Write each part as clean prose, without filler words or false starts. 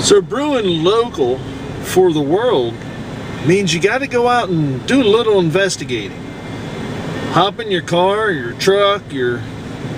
So brewing local for the world means you got to go out and do a little investigating. Hop in your car, your truck, your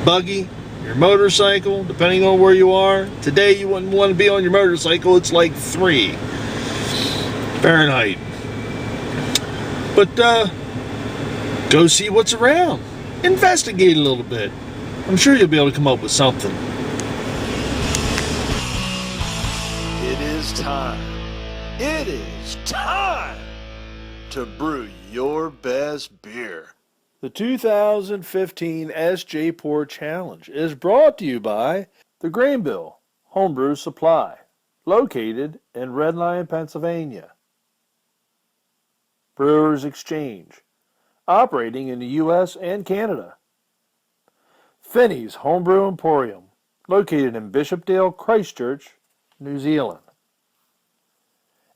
buggy, your motorcycle, depending on where you are. Today you wouldn't want to be on your motorcycle, it's like 3 Fahrenheit. But go see what's around. Investigate a little bit. I'm sure you'll be able to come up with something. It is time. It is time to brew your best beer. The 2015 Sjporr Challenge is brought to you by the Grainbill Homebrew Supply, located in Red Lion, Pennsylvania. Brewers Exchange, operating in the U.S. and Canada. Finney's Homebrew Emporium, located in Bishopdale, Christchurch, New Zealand.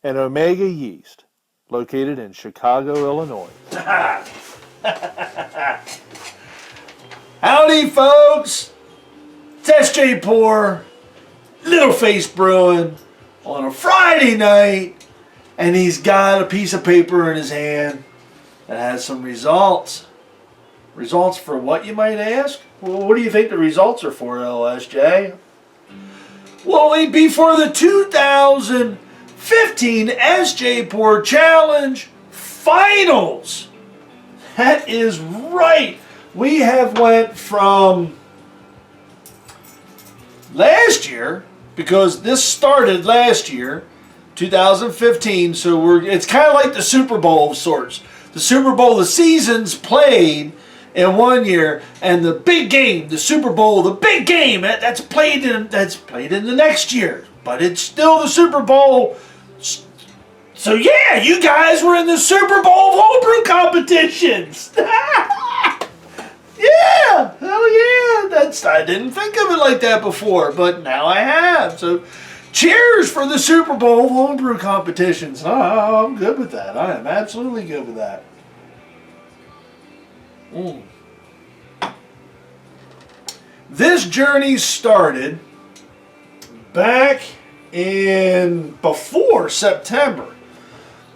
And Omega Yeast, located in Chicago, Illinois. Howdy, folks. It's Sjporr, Little Face Brewing, on a Friday night, and he's got a piece of paper in his hand that has some results. Results for what, you might ask? Well, what do you think the results are for, LSJ? Well, it'd be for the 2015 Sjporr Challenge Finals. That is right. We have went from last year, because this started last year, 2015, so it's kind of like the Super Bowl of sorts. The Super Bowl, the season's played in one year, and the big game, the Super Bowl, the big game, that's played in the next year. But it's still the Super Bowl. So yeah, you guys were in the Super Bowl of homebrew competitions. Yeah, hell yeah. I didn't think of it like that before, but now I have. So cheers for the Super Bowl of homebrew competitions. Oh, I'm good with that. I am absolutely good with that. This journey started back in before September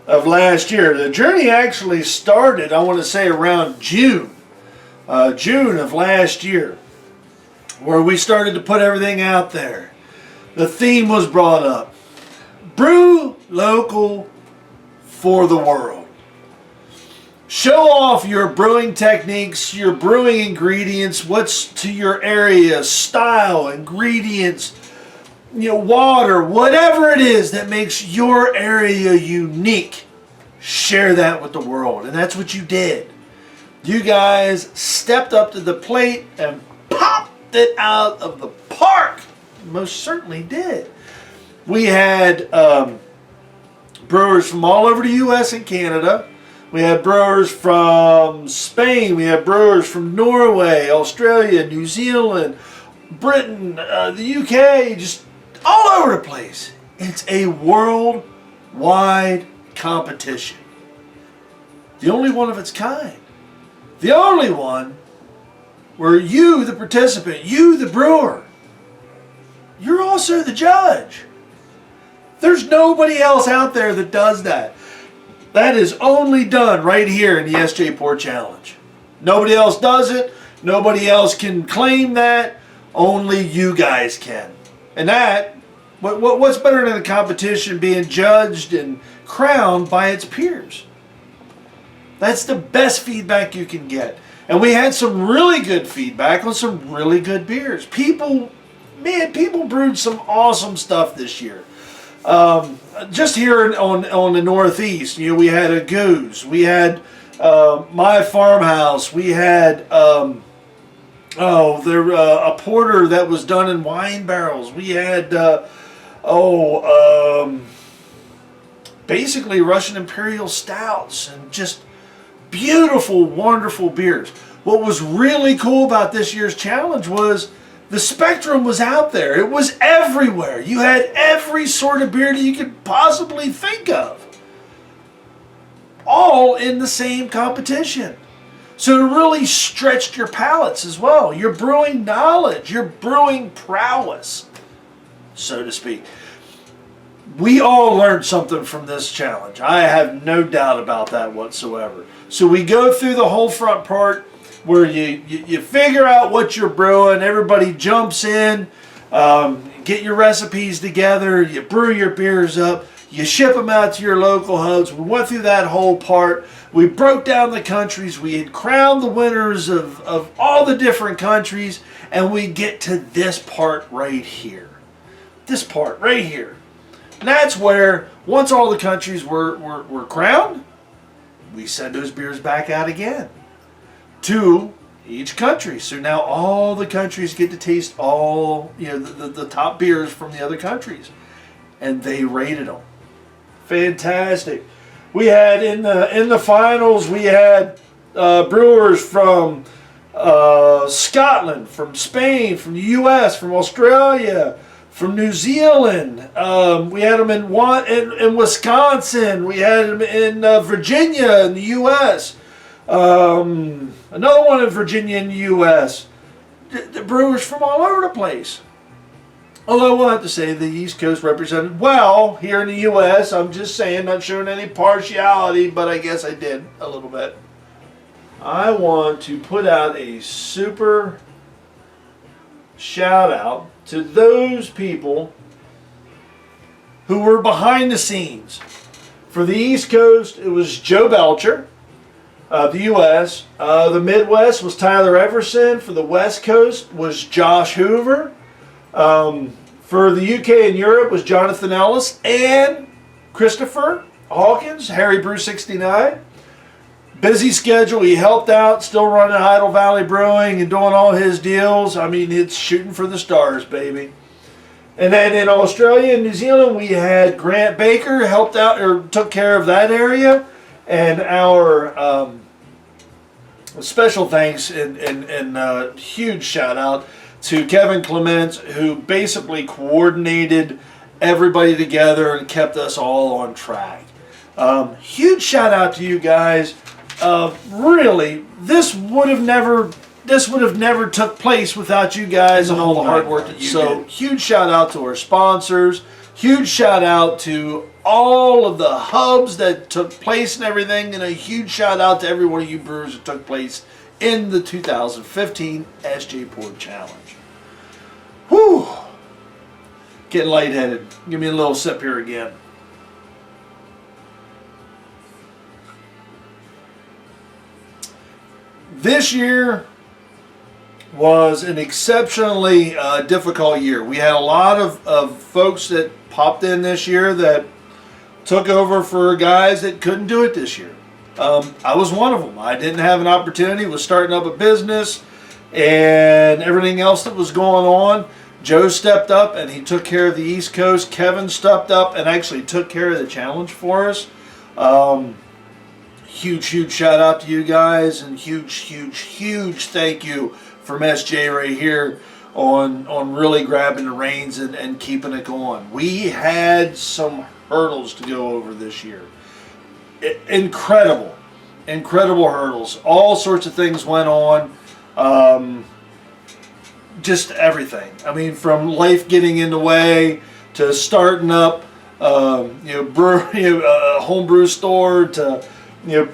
of last year. The journey actually started, I want to say, around June of last year, where we started to put everything out there. The theme was brought up. Brew local for the world. Show off your brewing techniques, your brewing ingredients, what's to your area, style, ingredients, water, whatever it is that makes your area unique. Share that with the world. And that's what you did. You guys stepped up to the plate and popped it out of the park. Most certainly did. We had brewers from all over the U.S. and Canada. We had brewers from Spain. We had brewers from Norway, Australia, New Zealand, Britain, the UK, just all over the place. It's a worldwide competition. The only one of its kind. The only one where you, the participant, you, the brewer, you're also the judge. There's nobody else out there that does that. That is only done right here in the Sjporr Challenge. Nobody else does it. Nobody else can claim that. Only you guys can. And that, what's better than a competition being judged and crowned by its peers? That's the best feedback you can get. And we had some really good feedback on some really good beers. People brewed some awesome stuff this year. Just here on the Northeast, we had a Goose, we had My Farmhouse, we had a porter that was done in wine barrels. We had basically Russian Imperial Stouts and just beautiful, wonderful beers. What was really cool about this year's challenge was the spectrum was out there. It was everywhere. You had every sort of beer that you could possibly think of, all in the same competition. So it really stretched your palates as well. Your brewing knowledge, your brewing prowess, so to speak. we all learned something from this challenge. I have no doubt about that whatsoever. So we go through the whole front part where you figure out what you're brewing. Everybody jumps in, get your recipes together, you brew your beers up, you ship them out to your local hubs. We went through that whole part. We broke down the countries. We had crowned the winners of all the different countries. And we get to this part right here. This part right here. And that's where, once all the countries were crowned, we send those beers back out again to each country. So now all the countries get to taste all, the top beers from the other countries. And they rated them. Fantastic. We had in the finals, we had brewers from Scotland, from Spain, from the U.S., from Australia, from New Zealand. We had them in Wisconsin. We had them in Virginia in the U.S. Another one in Virginia in the U.S. The brewers from all over the place. Although we'll have to say the East Coast represented well here in the U.S. I'm just saying, not showing any partiality, but I guess I did a little bit. I want to put out a super shout out to those people who were behind the scenes. For the East Coast, it was Joe Belcher, the U.S. The Midwest was Tyler Everson. For the West Coast was Josh Hoover. For the UK and Europe was Jonathon Ellis and Christopher Hawkins, Harry Brew 69. Busy schedule. He helped out, still running Idle Valley Brewing and doing all his deals. I mean, it's shooting for the stars, baby. And then in Australia and New Zealand, we had Grant Baker helped out or took care of that area. And our special thanks and huge shout out to Kevin Clements, who basically coordinated everybody together and kept us all on track. Huge shout out to you guys. Really, this would have never took place without you guys and all the hard work that you did. So huge shout out to our sponsors. Huge shout out to all of the hubs that took place and everything, and a huge shout out to every one of you brewers that took place in the 2015 Sjporr Challenge. Whew! Getting lightheaded. Give me a little sip here again. This year was an exceptionally difficult year. We had a lot of folks that popped in this year that took over for guys that couldn't do it this year. I was one of them. I didn't have an opportunity, was starting up a business and everything else that was going on. Joe stepped up and he took care of the East Coast. Kevin stepped up and actually took care of the challenge for us. Huge shout out to you guys, and huge thank you from SJ right here on really grabbing the reins and keeping it going. We had some hurdles to go over this year. Incredible hurdles. All sorts of things went on. Just everything. I mean, from life getting in the way to starting up, a homebrew store to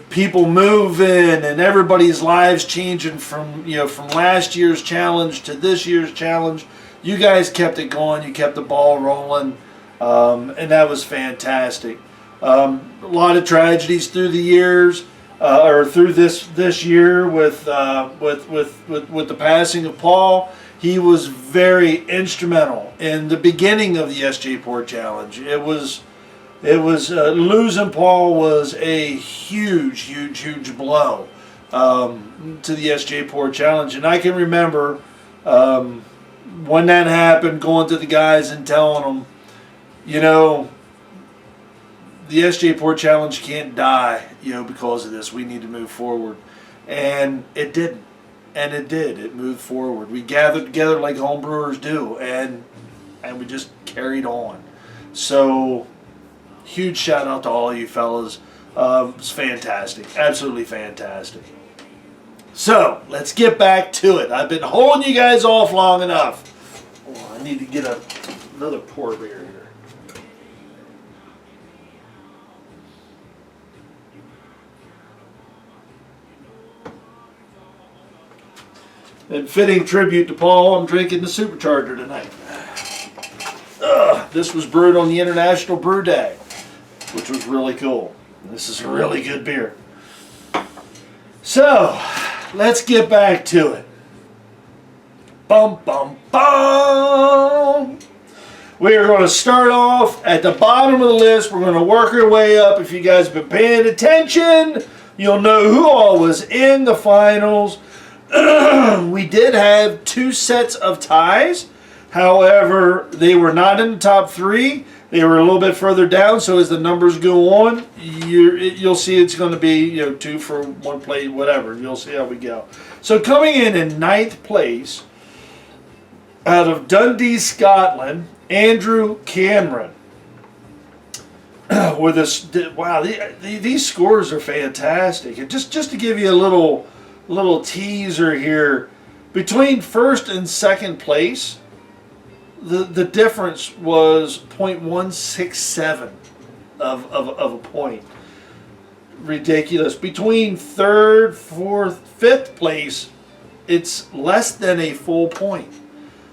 people moving and everybody's lives changing from last year's challenge to this year's challenge. You guys kept it going. You kept the ball rolling, and that was fantastic. A lot of tragedies through the years, or through this year with the passing of Paul. He was very instrumental in the beginning of the Sjporr Challenge. It was losing Paul was a huge blow to the Sjporr Challenge, and I can remember when that happened, going to the guys and telling them, the Sjporr Challenge can't die, because of this. We need to move forward, and it didn't. And it did. It moved forward. We gathered together like homebrewers do, and we just carried on. So, huge shout out to all of you fellas. It's fantastic. Absolutely fantastic. So, let's get back to it. I've been holding you guys off long enough. Oh, I need to get another pour beer here. In fitting tribute to Paul, I'm drinking the Supercharger tonight. This was brewed on the International Brew Day, which was really cool. This is a really good beer. So, let's get back to it. Bum, bum, bum. We are going to start off at the bottom of the list. We're going to work our way up. If you guys have been paying attention, you'll know who all was in the finals. We did have 2 sets of ties. However, they were not in the top 3. They were a little bit further down. So as the numbers go on, you'll see it's going to be 2 for 1 plate, whatever. You'll see how we go. So coming in 9th place, out of Dundee, Scotland, Andrew Cameron. With this, wow, these scores are fantastic. And just to give you a little teaser here, between 1st and 2nd place, the difference was 0.167 of a point. Ridiculous. Between 3rd, 4th, 5th place, it's less than a full point.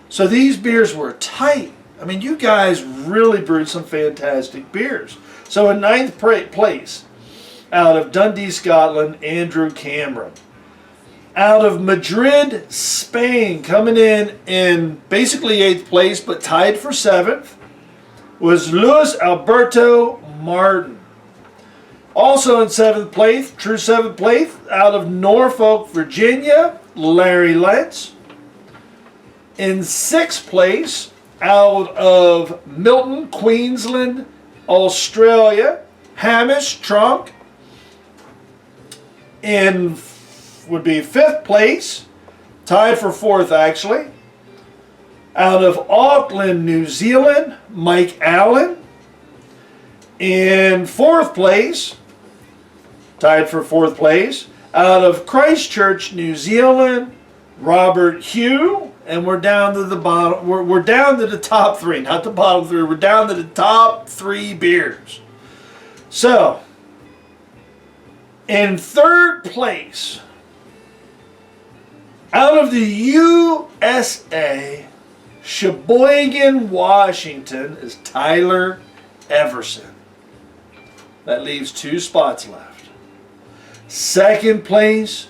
So these beers were tight. I mean, you guys really brewed some fantastic beers. So in 9th place, out of Dundee, Scotland, Andrew Cameron. Out of Madrid, Spain, coming in basically 8th place, but tied for 7th, was Luis Alberto Martin. Also in 7th place, true 7th place, out of Norfolk, Virginia, Larry Lentz. In 6th place, out of Milton, Queensland, Australia, Hammish, Tronc. In would be 5th place, tied for 4th actually, out of Auckland, New Zealand, Mike Allan. In 4th place, tied for 4th place, out of Christchurch, New Zealand, Robert Hough. And we're down to the bottom. We're down to the top 3, not the bottom 3. We're down to the top 3 beers. So, in 3rd place, out of the USA, Sheboygan, Washington, is Tyler Everson. That leaves 2 spots left. 2nd place,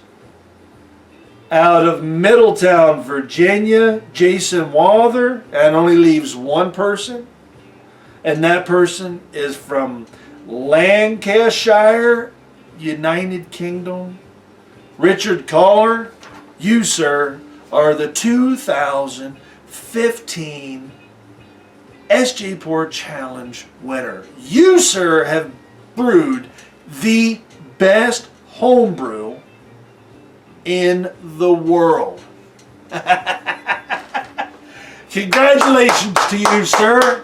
out of Middletown, Virginia, Jason Walther. That only leaves 1 person. And that person is from Lancashire, United Kingdom. Richard Collar. You, sir, are the 2015 Sjporr Challenge winner. You, sir, have brewed the best homebrew in the world. Congratulations to you, sir.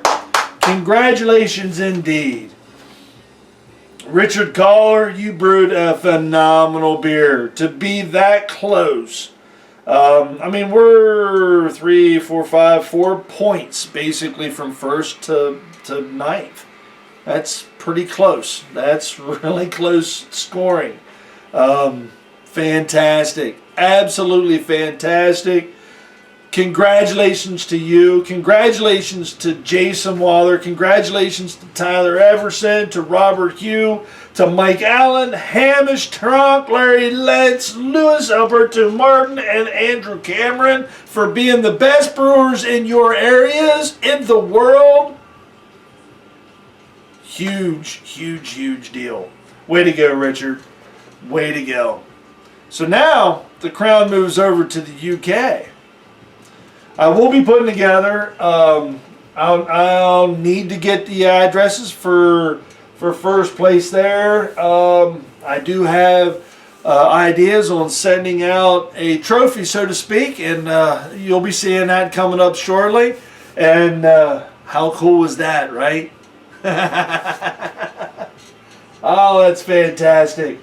Congratulations indeed. Richard Collar, you brewed a phenomenal beer. To be that close. I mean, we're 4 points basically from 1st to 9th. That's pretty close. That's really close scoring. Fantastic. Absolutely fantastic. Congratulations to you. Congratulations to Jason Walther. Congratulations to Tyler Everson, to Robert Hough, to Mike Allan, Hammish, Tronc, Larry Lentz, Luis Alberto Martin, and Andrew Cameron for being the best brewers in your areas in the world. Huge, huge, huge deal. Way to go, Richard. Way to go. So now the crown moves over to the UK. I will be putting together, I'll need to get the addresses for 1st place there. I do have ideas on sending out a trophy, so to speak, and you'll be seeing that coming up shortly. And how cool is that, right? Oh, that's fantastic.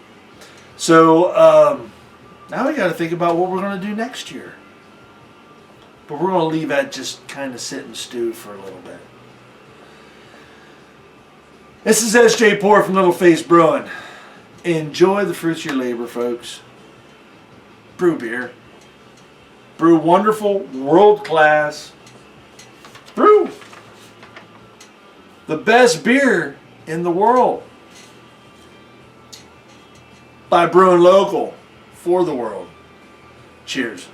So now we got to think about what we're going to do next year. But we're going to leave that just kind of sit and stew for a little bit. This is Sjporr from Little Face Brewing. Enjoy the fruits of your labor, folks. Brew beer. brew wonderful, world-class, brew the best beer in the world by brewing local for the world. Cheers.